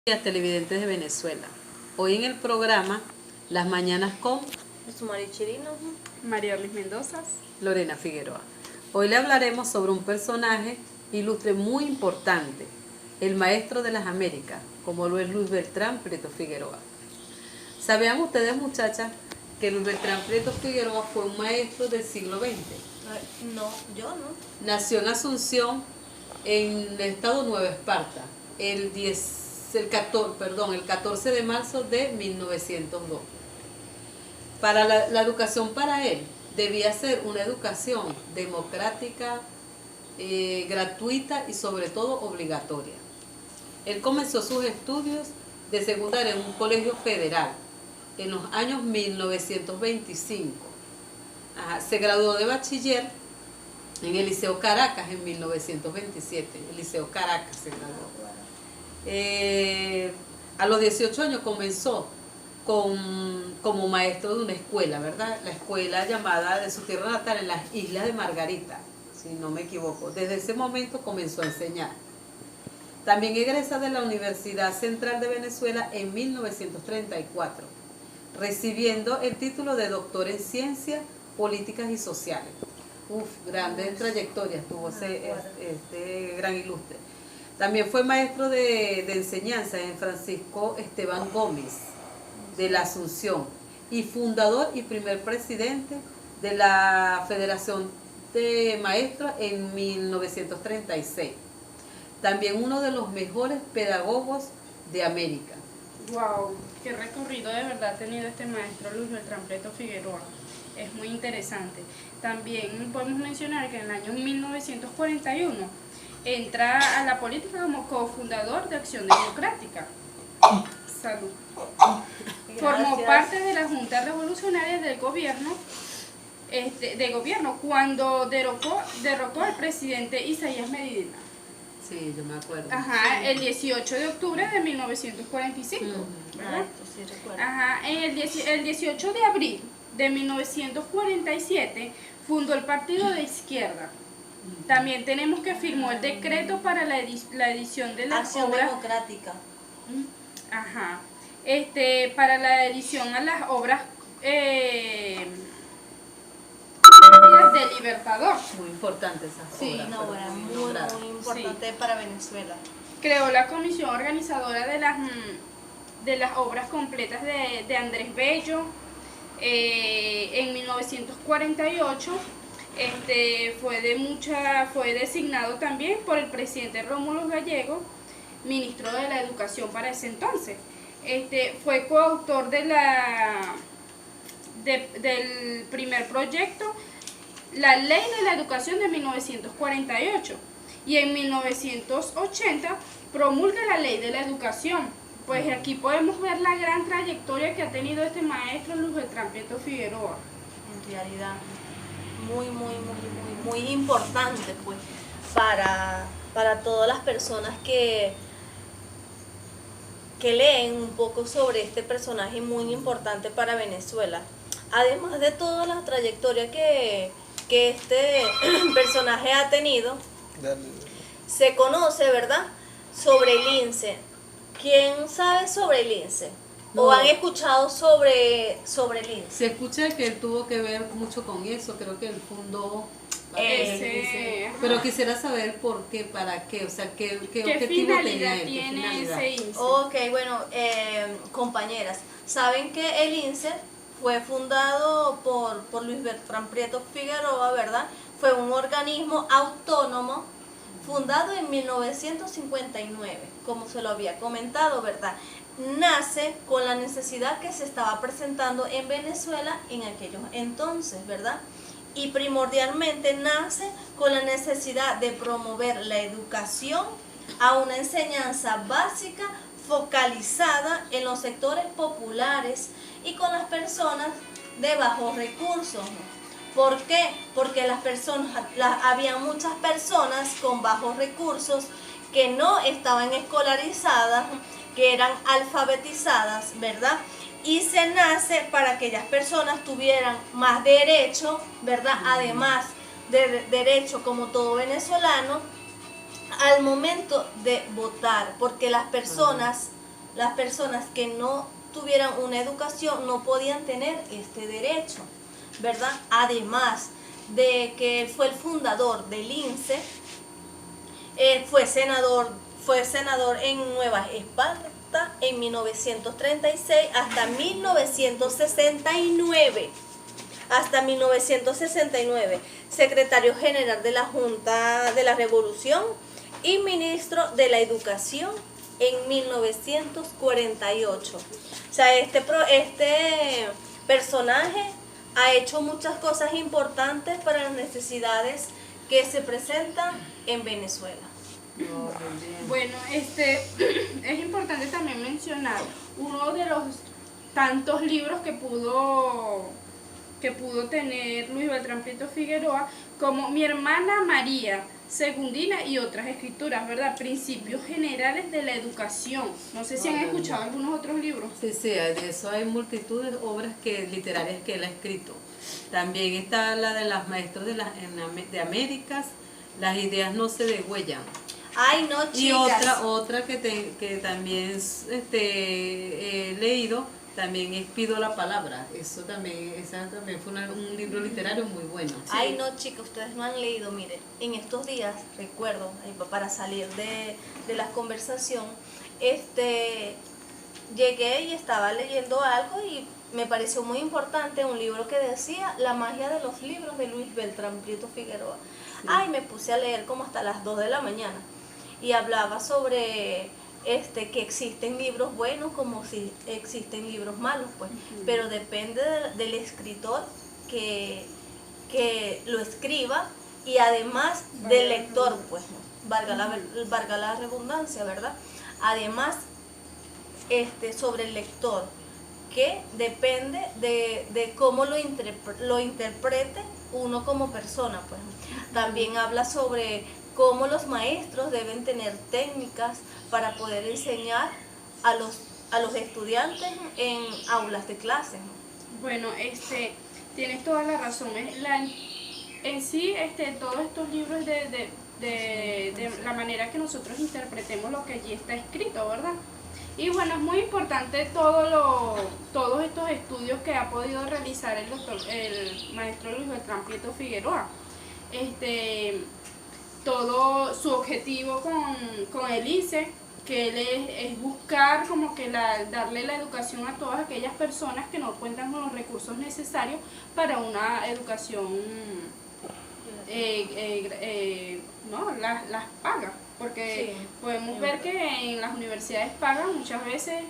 Días televidentes de Venezuela. Hoy en el programa Las Mañanas con Sumari Chirino, María Orlis Mendoza. Lorena Figueroa. Hoy le hablaremos sobre un personaje ilustre muy importante, el maestro de las Américas, como lo es Luis Beltrán Prieto Figueroa. ¿Sabían ustedes, muchachas, que Luis Beltrán Prieto Figueroa fue un maestro del siglo XX? no, yo no. Nació en Asunción, en el estado Nueva Esparta, el 14 de marzo de 1902. Para la educación para él debía ser una educación democrática, gratuita y sobre todo obligatoria. Él comenzó sus estudios de secundaria en un colegio federal en los años 1925. Se graduó de bachiller en el Liceo Caracas en 1927. El Liceo Caracas se graduó. A los 18 años comenzó como maestro de una escuela, ¿verdad? La escuela llamada de su tierra natal en las Islas de Margarita, si no me equivoco. Desde ese momento comenzó a enseñar. También egresa de la Universidad Central de Venezuela en 1934, recibiendo el título de doctor en Ciencias Políticas y Sociales. Grandes trayectorias tuvo este gran ilustre. También fue maestro de enseñanza en Francisco Esteban Gómez de la Asunción y fundador y primer presidente de la Federación de Maestros en 1936. También uno de los mejores pedagogos de América. Wow, qué recorrido de verdad ha tenido este maestro Luis Beltrán Prieto Figueroa. Es muy interesante. También podemos mencionar que en el año 1941 entra a la política como cofundador de Acción Democrática. Salud. Formó parte de la Junta Revolucionaria del gobierno, cuando derrocó al presidente Isaías Medina. Sí, yo me acuerdo. Ajá, el 18 de octubre de 1945. ¿Verdad? Sí, recuerdo. Ajá, el 18 de abril de 1947 fundó el Partido de Izquierda. También tenemos que firmó el decreto para la edición de las Acción obras. Democrática. Ajá. Para la edición a las obras de Libertador. Muy importante esa Sí, obra. no, era muy importante para Venezuela. Creó la comisión organizadora de las obras completas de Andrés Bello. En 1948 fue designado también por el presidente Rómulo Gallego, ministro de la Educación para ese entonces. Fue coautor del primer proyecto, la Ley de la Educación de 1948, y en 1980 promulga la Ley de la Educación. Pues aquí podemos ver la gran trayectoria que ha tenido este maestro Luis Beltrán Prieto Figueroa. En realidad, muy importante pues para todas las personas que leen un poco sobre este personaje muy importante para Venezuela. Además de toda la trayectoria que este personaje ha tenido, se conoce, ¿verdad?, sobre el INSE. ¿Quién sabe sobre el INSE? No. ¿O han escuchado sobre el INSE? Se escucha que él tuvo que ver mucho con eso, creo que él fundó. Pero quisiera saber por qué, para qué, o sea, qué objetivo tenía él, qué finalidad. Ese INSE? Ok, bueno, compañeras, saben que el INSE fue fundado por Luis Beltrán Prieto Figueroa, ¿verdad? Fue un organismo autónomo fundado en 1959, como se lo había comentado, ¿verdad? Nace con la necesidad que se estaba presentando en Venezuela en aquellos entonces, ¿verdad? Y primordialmente nace con la necesidad de promover la educación a una enseñanza básica focalizada en los sectores populares y con las personas de bajos recursos. ¿Por qué? Porque había muchas personas con bajos recursos que no estaban escolarizadas, que eran alfabetizadas, ¿verdad? Y se nace para que aquellas personas tuvieran más derecho, ¿verdad? Además de derecho, como todo venezolano, al momento de votar, porque las personas las personas que no tuvieran una educación no podían tener este derecho, ¿verdad? Además de que él fue el fundador del INSE, fue senador en Nueva Esparta en 1936 hasta 1969. Hasta 1969, secretario general de la Junta de la Revolución y ministro de la Educación en 1948. O sea, este personaje ha hecho muchas cosas importantes para las necesidades que se presentan en Venezuela. Bueno, es importante también mencionar uno de los tantos libros que pudo tener Luis Beltrán Prieto Figueroa, como Mi hermana María, Segundina y otras escrituras, ¿verdad? Principios generales de la educación. No sé si han escuchado algunos otros libros. Sí, de eso hay multitud de obras literarias que él ha escrito. También está la de las maestros de Américas, Las ideas no se degüellan. Ay, no, chicas. Y otra que también he leído, también es Pido la palabra. Esa también fue un libro literario muy bueno. Ay, no, chicas, ustedes no han leído. Miren, en estos días, recuerdo, para salir de la conversación, llegué y estaba leyendo algo y me pareció muy importante un libro que decía La magia de los libros de Luis Beltrán Prieto Figueroa. Sí. Ay, me puse a leer como hasta las 2 de la mañana y hablaba sobre que existen libros buenos como si existen libros malos, pues, pero depende del escritor que lo escriba y además del lector, pues, valga la redundancia, ¿verdad? Además, sobre el lector, que depende de cómo lo interprete uno como persona, pues. También habla sobre cómo los maestros deben tener técnicas para poder enseñar a los estudiantes en aulas de clase. Bueno, tienes toda la razón. En sí, todos estos libros de la manera que nosotros interpretemos lo que allí está escrito, ¿verdad? Y bueno, es muy importante todos estos estudios que ha podido realizar el maestro Luis Beltrán Prieto Figueroa. Todo su objetivo con el INSE, que él es buscar como que darle la educación a todas aquellas personas que no cuentan con los recursos necesarios para una educación, no, las paga, porque sí, podemos ver que en las universidades pagan muchas veces,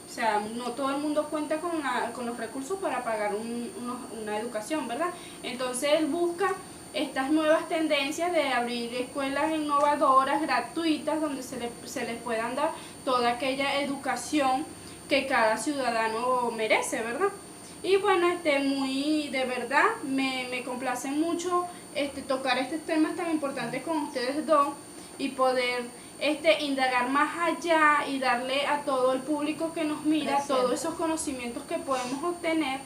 o sea, no todo el mundo cuenta con los recursos para pagar una educación, ¿verdad? Entonces él busca estas nuevas tendencias de abrir escuelas innovadoras, gratuitas, donde se les puedan dar toda aquella educación que cada ciudadano merece, ¿verdad? Y bueno, de verdad, me complace mucho tocar estos temas tan importantes con ustedes dos y poder indagar más allá y darle a todo el público que nos mira todos esos conocimientos que podemos obtener,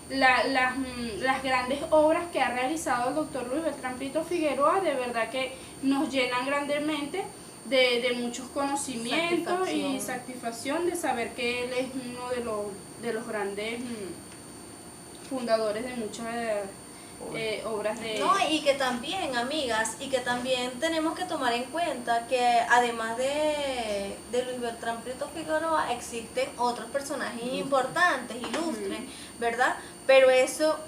las grandes obras que ha realizado el doctor Luis Beltrán Prieto Figueroa, de verdad que nos llenan grandemente de muchos conocimientos y satisfacción de saber que él es uno de los grandes fundadores de muchas obras de... No, y que también, amigas, y que también tenemos que tomar en cuenta que además de Luis Beltrán Prieto Figueroa existen otros personajes importantes, ilustres, ¿verdad? Pero eso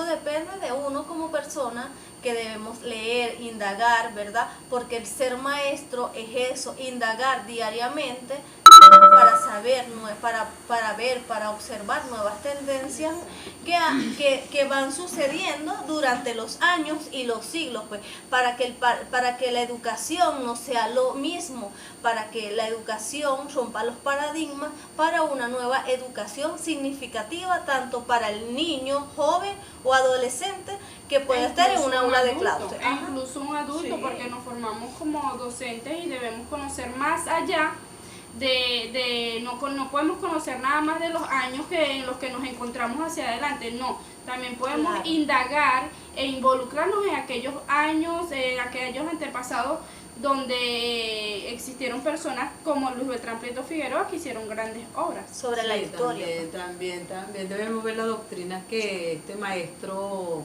depende de uno como persona, que debemos leer, indagar, ¿verdad? Porque el ser maestro es eso, indagar diariamente para saber, para ver, para observar nuevas tendencias que van sucediendo durante los años y los siglos, pues, para que la educación no sea lo mismo, para que la educación rompa los paradigmas para una nueva educación significativa, tanto para el niño, joven o adolescente que puede estar en una aula de clase. Incluso un adulto, sí, porque nos formamos como docentes y debemos conocer más allá no podemos conocer nada más de los años en los que nos encontramos hacia adelante, no, también podemos indagar e involucrarnos en aquellos años, en aquellos antepasados donde existieron personas como Luis Beltrán Prieto Figueroa que hicieron grandes obras. Sobre la Sí, historia. También debemos ver las doctrinas que este maestro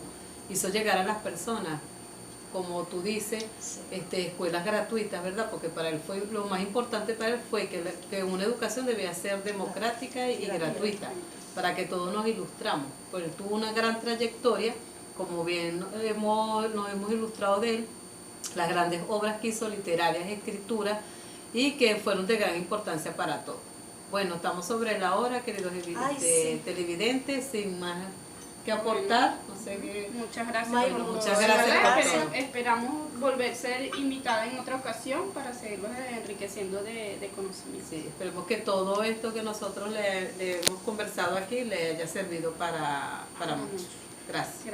hizo llegar a las personas. Como tú dices, Sí. Escuelas gratuitas, ¿verdad? Porque para él fue lo más importante para él fue que una educación debía ser democrática y gratuita, para que todos nos ilustramos. Pues él tuvo una gran trayectoria, como bien nos hemos ilustrado de él, las grandes obras que hizo, literarias, escrituras, y que fueron de gran importancia para todos. Bueno, estamos sobre la hora, queridos Sí. televidentes, sin más que aportar, no sé qué. Muchas gracias. May, por muchas todo, gracias ¿verdad? por todo. Esperamos volver a ser invitada en otra ocasión para seguirlos enriqueciendo de conocimiento. Sí, esperemos que todo esto que nosotros le hemos conversado aquí le haya servido para mucho. Gracias.